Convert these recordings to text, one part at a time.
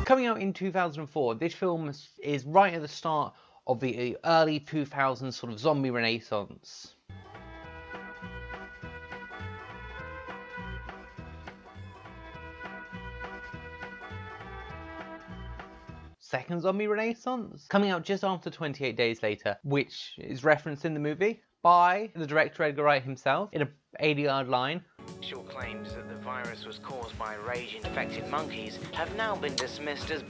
Coming out in 2004, this film is right at the start of the early 2000s sort of zombie renaissance. Second zombie renaissance, coming out just after 28 Days Later, which is referenced in the movie by the director Edgar Wright himself in a 80-yard line. Initial claims that the virus was caused by rage-infected monkeys have now been dismissed as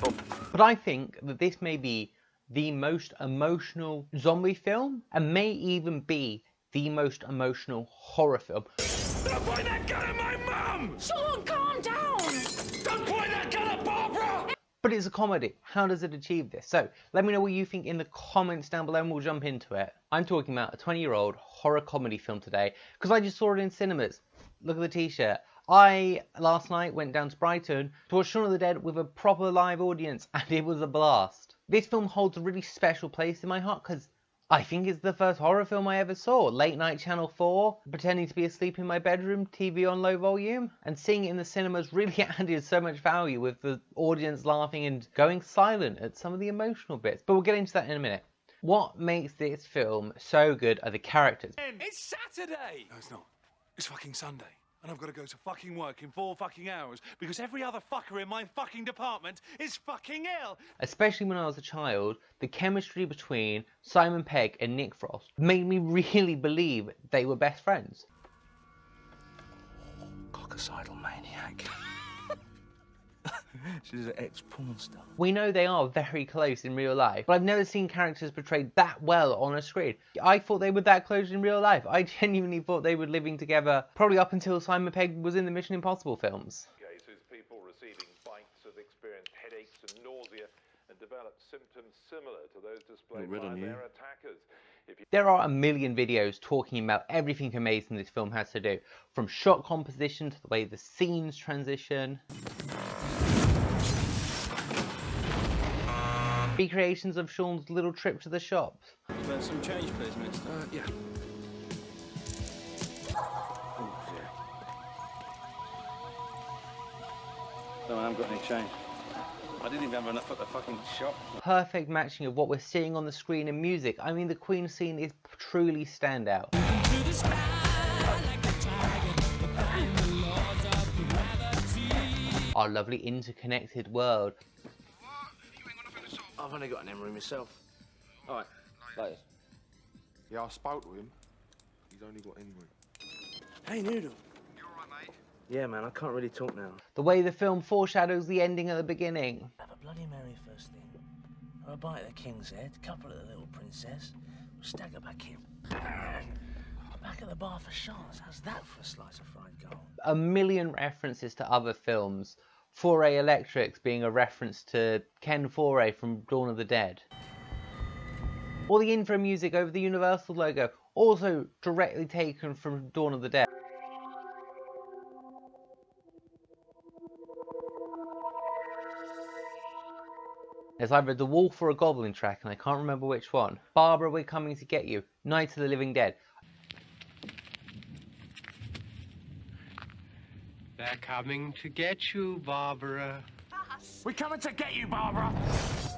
But I think that this may be the most emotional zombie film, and may even be the most emotional horror film. Don't point that gun at my mum! Shaun, calm down! Don't point that gun at Barbara! But it's a comedy. How does it achieve this? So let me know what you think in the comments down below and we'll jump into it. I'm talking about a 20-year-old horror comedy film today because I just saw it in cinemas. Look at the t-shirt. I, last night, went down to Brighton to watch Shaun of the Dead with a proper live audience and it was a blast. This film holds a really special place in my heart because I think it's the first horror film I ever saw. Late night Channel 4, pretending to be asleep in my bedroom, TV on low volume, and seeing it in the cinemas really added so much value with the audience laughing and going silent at some of the emotional bits. But we'll get into that in a minute. What makes this film so good are the characters. It's Saturday! No, it's not. It's fucking Sunday. And I've got to go to fucking work in 4 fucking hours because every other fucker in my fucking department is fucking ill. Especially when I was a child, the chemistry between Simon Pegg and Nick Frost made me really believe they were best friends. Coccicidal maniac. She's an ex-porn star. We know they are very close in real life, but I've never seen characters portrayed that well on a screen. I thought they were that close in real life. I genuinely thought they were living together, probably up until Simon Pegg was in the Mission Impossible films. Cases, people receiving bites have experienced headaches and nausea and developed symptoms similar to those displayed by their attackers. There are a million videos talking about everything amazing this film has to do, from shot composition to the way the scenes transition. Recreations of Shaun's little trip to the shops. Some change, please, mister. Yeah. No, I haven't got any change. I didn't even have enough at the fucking shop. Perfect matching of what we're seeing on the screen and music. I mean, the Queen scene is truly standout. Our lovely interconnected world. I've only got an emery myself. Alright, later. Yeah, I spoke to him. He's only got Henry. Hey, Noodle. You alright, mate? Yeah, man, I can't really talk now. The way the film foreshadows the ending at the beginning. Have a Bloody Mary first thing. Have a bite of the king's head, couple of the little princess. We'll stagger back in. Back at the bar for Shaun's. How's that for a slice of fried gold? A million references to other films. Foray Electrics being a reference to Ken Foray from Dawn of the Dead. All the intro music over the Universal logo, also directly taken from Dawn of the Dead. There's either the Wolf or a Goblin track, and I can't remember which one. Barbara, We're Coming to Get You, Night of the Living Dead. They're coming to get you, Barbara. We're coming to get you, Barbara!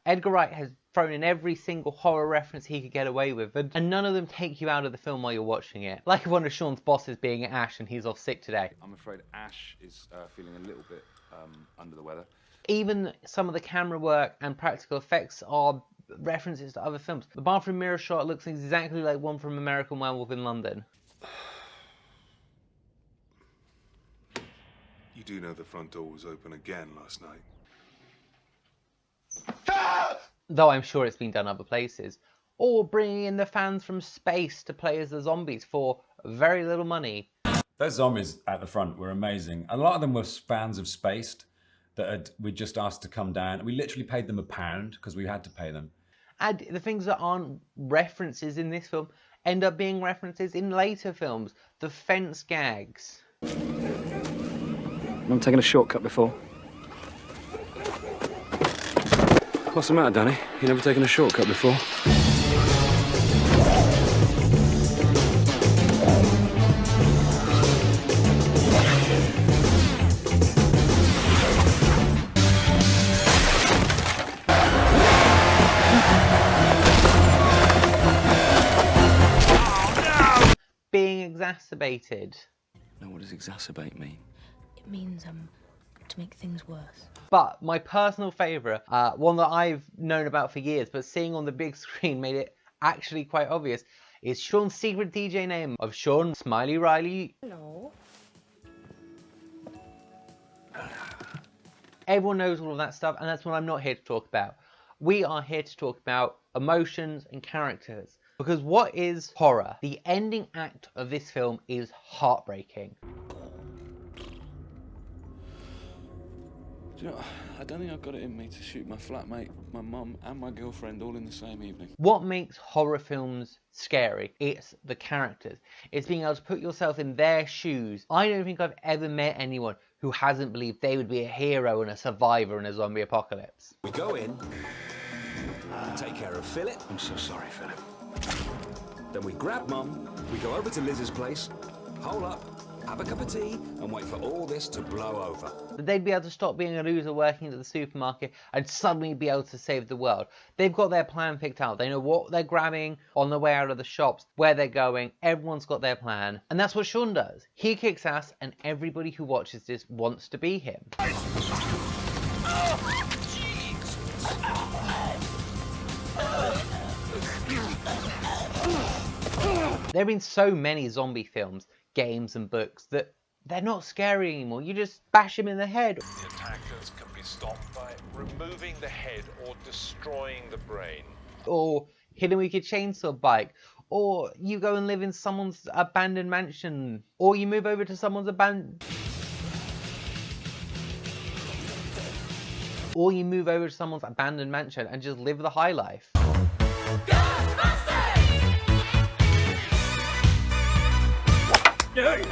Edgar Wright has thrown in every single horror reference he could get away with, and none of them take you out of the film while you're watching it. Like one of Shaun's bosses being Ash and he's off sick today. I'm afraid Ash is feeling a little bit under the weather. Even some of the camera work and practical effects are references to other films. The bathroom mirror shot looks exactly like one from American Werewolf in London. You do know the front door was open again last night. Though I'm sure it's been done other places. Or bringing in the fans from space to play as the zombies for very little money. Those zombies at the front were amazing. A lot of them were fans of Spaced that we just asked to come down. We literally paid them £1 because we had to pay them. And the things that aren't references in this film end up being references in later films. The fence gags. I'm taking a shortcut before. What's the matter, Danny? You never taken a shortcut before? exacerbated. Now, what does exacerbate mean? It means to make things worse. But my personal favourite, one that I've known about for years, but seeing on the big screen made it actually quite obvious, is Shaun's secret DJ name of Shaun Smiley Riley. Hello. Everyone knows all of that stuff, and that's what I'm not here to talk about. We are here to talk about emotions and characters. Because what is horror? The ending act of this film is heartbreaking. Do you know, I don't think I've got it in me to shoot my flatmate, my mum, and my girlfriend all in the same evening. What makes horror films scary? It's the characters. It's being able to put yourself in their shoes. I don't think I've ever met anyone who hasn't believed they would be a hero and a survivor in a zombie apocalypse. We go in, take care of Philip. I'm so sorry, Philip. Then we grab Mum, we go over to Liz's place, hole up, have a cup of tea, and wait for all this to blow over. They'd be able to stop being a loser working at the supermarket and suddenly be able to save the world. They've got their plan picked out. They know what they're grabbing on the way out of the shops, where they're going. Everyone's got their plan. And that's what Shaun does. He kicks ass, and everybody who watches this wants to be him. There have been so many zombie films, games and books that they're not scary anymore. You just bash them in the head. The attackers can be stopped by removing the head or destroying the brain. Or hit them with your chainsaw bike. Or you go and live in someone's abandoned mansion. Or you move over to someone's abandoned... Or you move over to someone's abandoned mansion and just live the high life.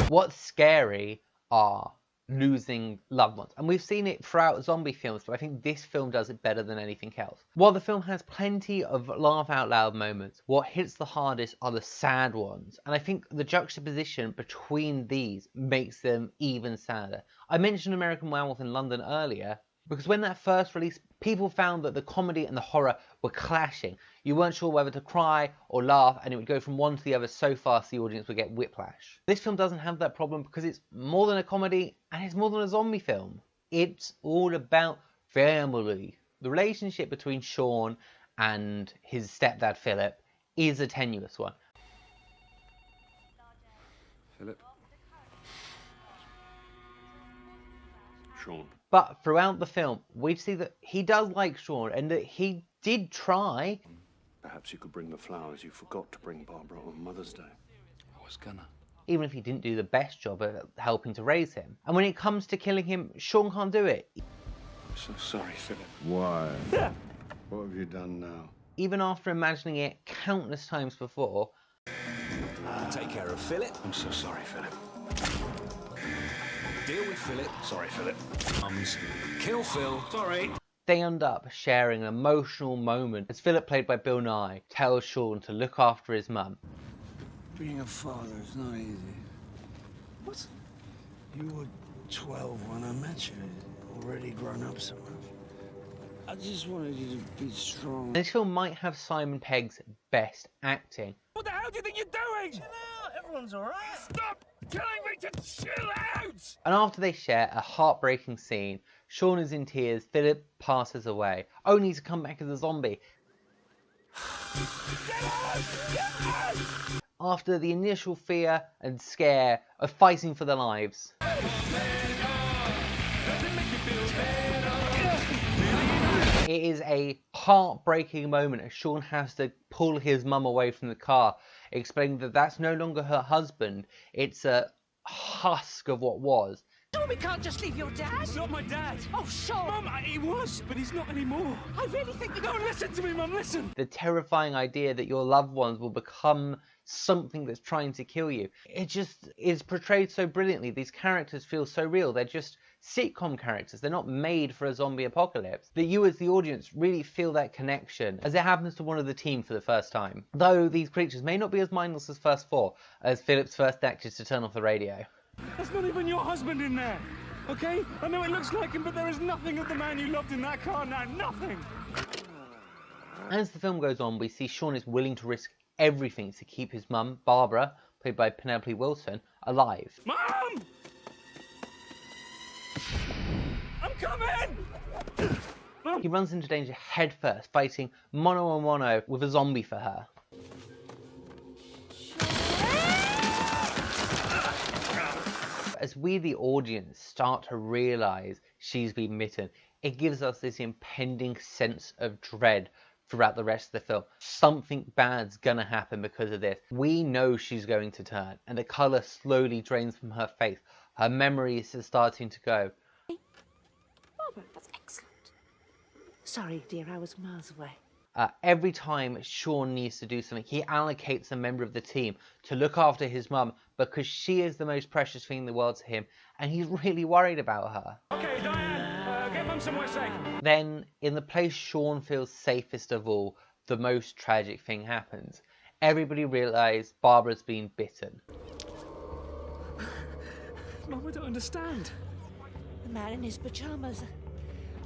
What's scary are losing loved ones. And we've seen it throughout zombie films, but I think this film does it better than anything else. While the film has plenty of laugh out loud moments, what hits the hardest are the sad ones. And I think the juxtaposition between these makes them even sadder. I mentioned American Werewolf in London earlier, because when that first released, people found that the comedy and the horror were clashing. You weren't sure whether to cry or laugh, and it would go from one to the other so fast the audience would get whiplash. This film doesn't have that problem because it's more than a comedy and it's more than a zombie film. It's all about family. The relationship between Shaun and his stepdad Philip is a tenuous one. Philip? Shaun. But throughout the film, we see that he does like Shaun and that he did try. Perhaps you could bring the flowers you forgot to bring Barbara on Mother's Day. I was gonna. Even if he didn't do the best job at helping to raise him. And when it comes to killing him, Shaun can't do it. I'm so sorry, Philip. Why? What have you done now? Even after imagining it countless times before. Take care of Philip. I'm so sorry, Philip. Deal with Philip. Sorry, Philip. Kill Phil. Sorry. They end up sharing an emotional moment as Philip, played by Bill Nye, tells Shaun to look after his mum. Being a father is not easy. What? You were 12 when I met you. Already grown up so much. I just wanted you to be strong. This film might have Simon Pegg's best acting. What the hell do you think you're doing? Chill out, everyone's alright. Stop telling me to chill out! And after they share a heartbreaking scene, Shaun is in tears, Philip passes away, only to come back as a zombie. Get out! Get out! After the initial fear and scare of fighting for their lives. It is a heartbreaking moment as Shaun has to pull his mum away from the car, explaining that that's no longer her husband, it's a husk of what was. No, we can't just leave your dad. He's not my dad. Oh, Shaun. Mum, he was, but he's not anymore. I really think we No, listen to me, Mum, listen. The terrifying idea that your loved ones will become something that's trying to kill you. It just is portrayed so brilliantly. These characters feel so real. They're just sitcom characters. They're not made for a zombie apocalypse. That you as the audience really feel that connection as it happens to one of the team for the first time. Though these creatures may not be as mindless as First Four, as Philip's first act is to turn off the radio. There's not even your husband in there, okay? I know it looks like him, but there is nothing of the man you loved in that car now. Nothing. As the film goes on, we see Shaun is willing to risk everything to keep his mum, Barbara, played by Penelope Wilson, alive. Mom! I'm coming! He runs into danger headfirst, fighting mono a mono with a zombie for her. As we, the audience, start to realise she's been bitten, it gives us this impending sense of dread throughout the rest of the film. Something bad's gonna happen because of this. We know she's going to turn, and the colour slowly drains from her face. Her memory is starting to go. Barbara, that's excellent. Sorry, dear, I was miles away. Every time Shaun needs to do something, he allocates a member of the team to look after his mum because she is the most precious thing in the world to him, and he's really worried about her. Okay, Diane, get Mum somewhere safe. Then, in the place Shaun feels safest of all, the most tragic thing happens. Everybody realises Barbara's been bitten. Mum, I don't understand. The man in his pyjamas.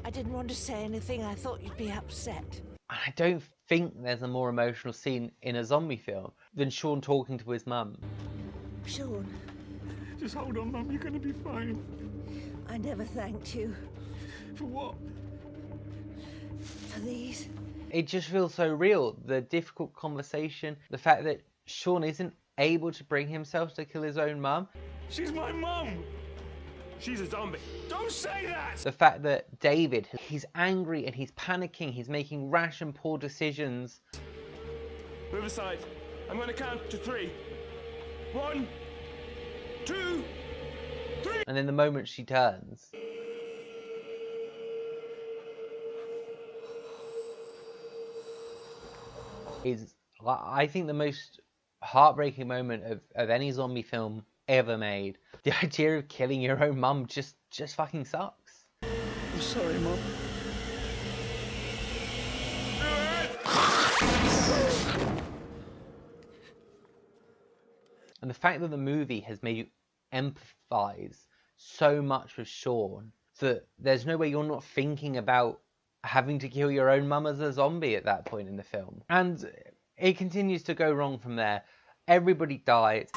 I didn't want to say anything. I thought you'd be upset. I don't think there's a more emotional scene in a zombie film than Shaun talking to his mum. Shaun. Just hold on, Mum, you're going to be fine. I never thanked you. For what? For these. It just feels so real. The difficult conversation, the fact that Shaun isn't able to bring himself to kill his own mum. She's my mum! She's a zombie. Don't say that! The fact that David, he's angry and he's panicking, he's making rash and poor decisions. Move aside. I'm going to count to 3. 1, 2, 3. And then the moment she turns, is, I think, the most heartbreaking moment of any zombie film ever made. The idea of killing your own mum just fucking sucks. I'm sorry, Mum. And the fact that the movie has made you empathise so much with Shaun that there's no way you're not thinking about having to kill your own mum as a zombie at that point in the film. And it continues to go wrong from there. Everybody dies.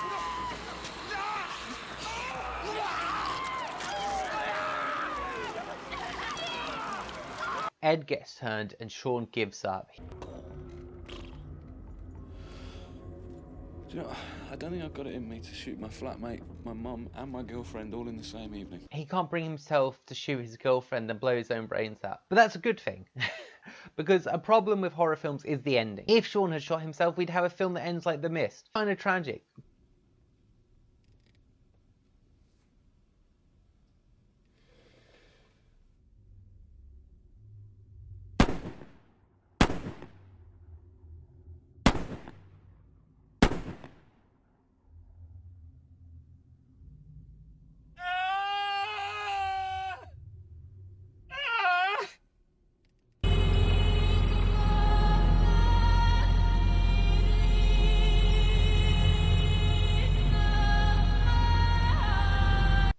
Ed gets turned and Shaun gives up. Do you know, I don't think I've got it in me to shoot my flatmate, my mum and my girlfriend all in the same evening. He can't bring himself to shoot his girlfriend and blow his own brains out. But that's a good thing. Because a problem with horror films is the ending. If Shaun had shot himself, we'd have a film that ends like The Mist. Kind of tragic.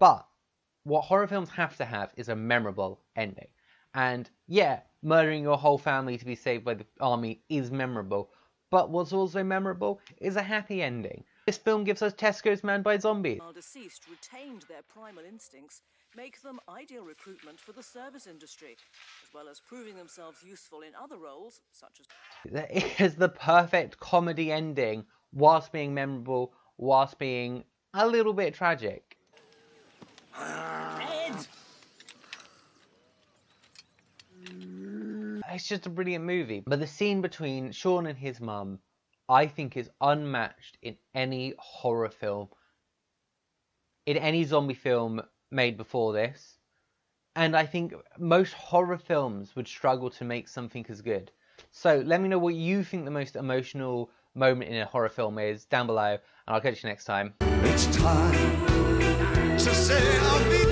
But what horror films have to have is a memorable ending. And yeah, murdering your whole family to be saved by the army is memorable. But what's also memorable is a happy ending. This film gives us Tesco's manned by zombies. While deceased retained their primal instincts, make them ideal recruitment for the service industry, as well as proving themselves useful in other roles, such as... It is the perfect comedy ending, whilst being memorable, whilst being a little bit tragic. Ed! It's just a brilliant movie. But the scene between Shaun and his mum, I think, is unmatched in any horror film, in any zombie film made before this. And I think most horror films would struggle to make something as good. So let me know what you think the most emotional moment in a horror film is down below, and I'll catch you next time. It's time to say I'll be